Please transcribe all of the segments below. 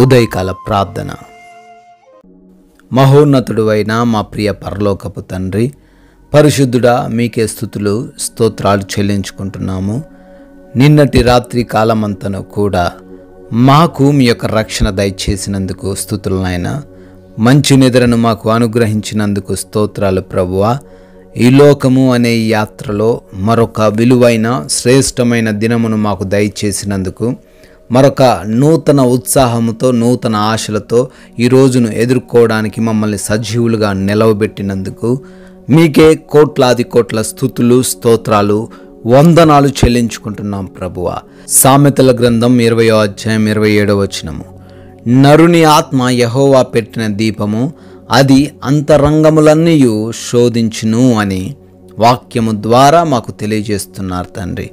ఉదయకాల ప్రార్థన. మహోన్నతుడైన మా ప్రియ పరలోకపు తండ్రి, పరిశుద్ధుడా, మీకే స్తుతులు స్తోత్రాలు చెల్లించుకుంటున్నాము. నిన్నటి రాత్రి కాలమంతను కూడా మాకు మీ యొక్క రక్షణ దయచేసినందుకు స్తుతులు నాయనా. మంచి నిద్రను మాకు అనుగ్రహించినందుకు స్తోత్రాలు ప్రభువా. ఈ లోకము అనే ఈ యాత్రలో మరొక విలువైన శ్రేష్టమైన దినమును మాకు దయచేసినందుకు, మరొక నూతన ఉత్సాహముతో నూతన ఆశలతో ఈ రోజును ఎదుర్కోవడానికి మమ్మల్ని సజీవులుగా నిలవబెట్టినందుకు మీకే కోట్లాది కోట్ల స్తుతులు స్తోత్రాలు వందనాలు చెల్లించుకుంటున్నాం ప్రభువా. సామెతల గ్రంథం 20వ అధ్యాయం 27వ వచనము, నరుని ఆత్మ యెహోవా పెట్టిన దీపము, అది అంతరంగములన్నీయు శోధించును అని వాక్యము ద్వారా మాకు తెలియజేస్తున్నారు తండ్రి.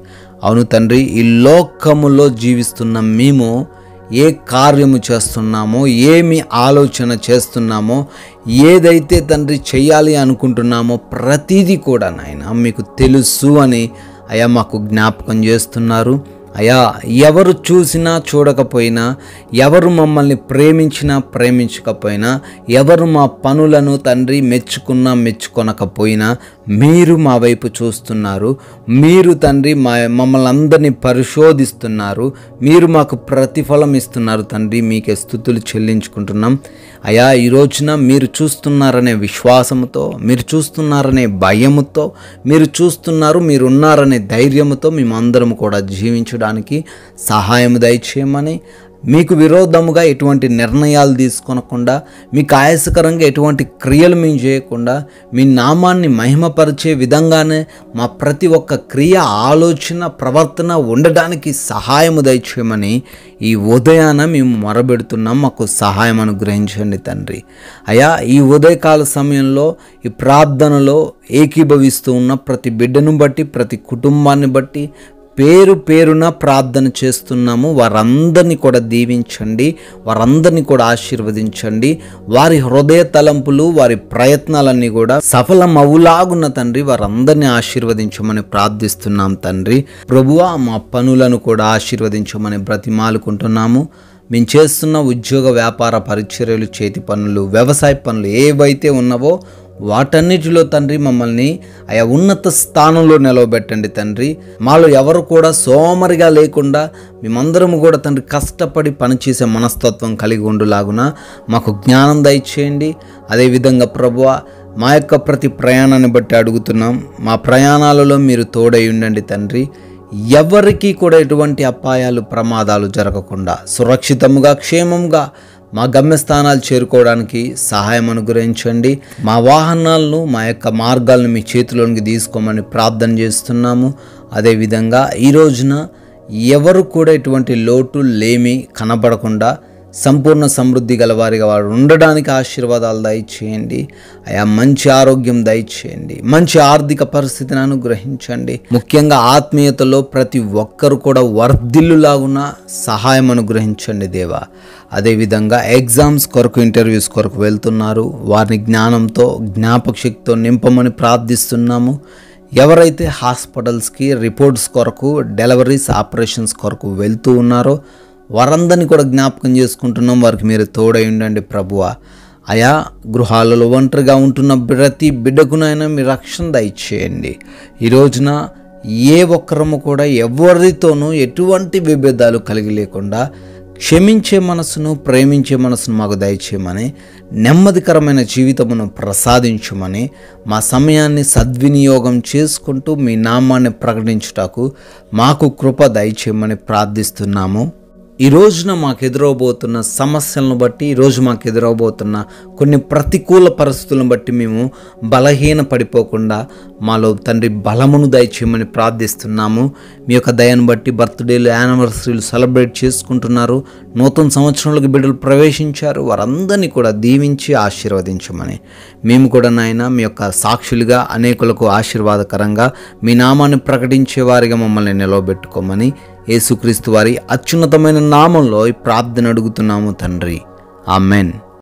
అవును తండ్రి, ఈ లోకములో జీవిస్తున్న మేము ఏ కార్యము చేస్తున్నామో, ఏమి ఆలోచన చేస్తున్నామో, ఏదైతే తండ్రి చెయ్యాలి అనుకుంటున్నామో ప్రతిదీ కూడా నాయన మీకు తెలుసు అని అయ్యా మాకు జ్ఞాపకం చేస్తున్నారు. అయ్యా, ఎవరు చూసినా చూడకపోయినా, ఎవరు మమ్మల్ని ప్రేమించినా ప్రేమించకపోయినా, ఎవరు మా పనులను తండ్రి మెచ్చుకున్నా మెచ్చుకొనకపోయినా మీరు మా వైపు చూస్తున్నారు. మీరు తండ్రి మమ్మల్ని అందరినీ పరిశోధిస్తున్నారు. మీరు మాకు ప్రతిఫలం ఇస్తున్నారు తండ్రి. మీకే స్తుతులు చెల్లించుకుంటున్నాం. అయ్యా, ఈ రోజున మీరు చూస్తున్నారనే విశ్వాసముతో, మీరు చూస్తున్నారనే భయముతో, మీరు చూస్తున్నారు, మీరున్నారనే ధైర్యముతో మేమందరం కూడా జీవించడానికి సహాయం దయచేయమని, మీకు విరోధముగా ఎటువంటి నిర్ణయాలు తీసుకొనకుండా, మీకు ఆయాసకరంగా ఎటువంటి క్రియలు మేము చేయకుండా, మీ నామాన్ని మహిమపరిచే విధంగానే మా ప్రతి ఒక్క క్రియ, ఆలోచన, ప్రవర్తన ఉండడానికి సహాయము దయచేయమని ఈ ఉదయాన మేము మొరబెడుతున్నాం. మాకు సహాయం అనుగ్రహించండి తండ్రి. అయ్యా, ఈ ఉదయకాల సమయంలో ఈ ప్రార్థనలో ఏకీభవిస్తూ ఉన్న ప్రతి బిడ్డను బట్టి, ప్రతి కుటుంబాన్ని బట్టి పేరు పేరున ప్రార్థన చేస్తున్నాము. వారందరినీ కూడా దీవించండి, వారందరినీ కూడా ఆశీర్వదించండి. వారి హృదయ తలంపులు, వారి ప్రయత్నాలన్నీ కూడా సఫలం అవులాగున్న తండ్రి వారందరినీ ఆశీర్వదించమని ప్రార్థిస్తున్నాం తండ్రి. ప్రభువా, మా పనులను కూడా ఆశీర్వదించమని బ్రతిమాలుకుంటున్నాము. మేము చేస్తున్న ఉద్యోగ వ్యాపార పరిచర్యలు, చేతి పనులు, వ్యవసాయ పనులు ఏవైతే ఉన్నావో వాటన్నిటిలో తండ్రి మమ్మల్ని ఆయా ఉన్నత స్థానంలో నిలవబెట్టండి తండ్రి. మాలో ఎవరు కూడా సోమరిగా లేకుండా మేమందరము కూడా తండ్రి కష్టపడి పనిచేసే మనస్తత్వం కలిగి ఉండులాగున మాకు జ్ఞానం దయచేయండి. అదేవిధంగా ప్రభువా, మా యొక్క ప్రతి ప్రయాణాన్ని బట్టి అడుగుతున్నాం. మా ప్రయాణాలలో మీరు తోడై ఉండండి తండ్రి. ఎవరికి కూడా ఎటువంటి అపాయాలు, ప్రమాదాలు జరగకుండా సురక్షితంగా, క్షేమంగా మా గమ్యస్థానాలు చేరుకోవడానికి సహాయం అనుగ్రహించండి. మా వాహనాలను, మా యొక్క మార్గాలను మీ చేతిలోనికి తీసుకోమని ప్రార్థన చేస్తున్నాము. అదేవిధంగా ఈ రోజున ఎవరు కూడా ఎటువంటి లోటు లేమి కనబడకుండా సంపూర్ణ సమృద్ధి గలవారిగా వారు ఉండడానికి ఆశీర్వాదాలు దయచేయండి. అయా, మంచి ఆరోగ్యం దయచేయండి, మంచి ఆర్థిక పరిస్థితిని అనుగ్రహించండి. ముఖ్యంగా ఆత్మీయతలో ప్రతి ఒక్కరు కూడా వర్ధిల్లులాగున సహాయం అనుగ్రహించండి దేవా. అదేవిధంగా ఎగ్జామ్స్ కొరకు, ఇంటర్వ్యూస్ కొరకు వెళ్తున్నారు, వారిని జ్ఞానంతో, జ్ఞాపక శక్తితో నింపమని ప్రార్థిస్తున్నాము. ఎవరైతే హాస్పిటల్స్కి రిపోర్ట్స్ కొరకు, డెలివరీస్, ఆపరేషన్స్ కొరకు వెళ్తూ ఉన్నారో వారందరినీ కూడా జ్ఞాపకం చేసుకుంటున్నాం. వారికి మీరు తోడై ఉండండి ప్రభువా. ఆయా గృహాలలో ఒంటరిగా ఉంటున్న ప్రతి బిడ్డకునైనా మీరు రక్షణ దయచేయండి. ఈ రోజున ఏ ఒక్కరము కూడా ఎవరితోనూ ఎటువంటి విభేదాలు కలిగి లేకుండా క్షమించే మనసును, ప్రేమించే మనసును మాకు దయచేయమని, నెమ్మదికరమైన జీవితమును ప్రసాదించమని, మా సమయాన్ని సద్వినియోగం చేసుకుంటూ మీ నామాన్ని ప్రకటించుటకు మాకు కృప దయచేయమని ప్రార్థిస్తున్నాము. ఈ రోజున మాకు ఎదురవబోతున్న సమస్యలను బట్టి, ఈరోజు మాకు ఎదురవబోతున్న కొన్ని ప్రతికూల పరిస్థితులను బట్టి మేము బలహీన పడిపోకుండా మాలో తండ్రి బలమును దయచేయమని ప్రార్థిస్తున్నాము. మీ యొక్క దయను బట్టి బర్త్డేలు, యానివర్సరీలు సెలబ్రేట్ చేసుకుంటున్నారు. నూతన సంవత్సరంలోకి బిడ్డలు ప్రవేశించారు. వారందరినీ కూడా దీవించి ఆశీర్వదించమని, మేము కూడా నాయన మీ యొక్క సాక్షులుగా అనేకులకు ఆశీర్వాదకరంగా మీ నామాన్ని ప్రకటించే వారిగా మమ్మల్ని నిలవబెట్టుకోమని యేసుక్రీస్తు వారి అత్యున్నతమైన నామంలో ఈ ప్రార్థన అడుగుతున్నాము తండ్రి. ఆమెన్.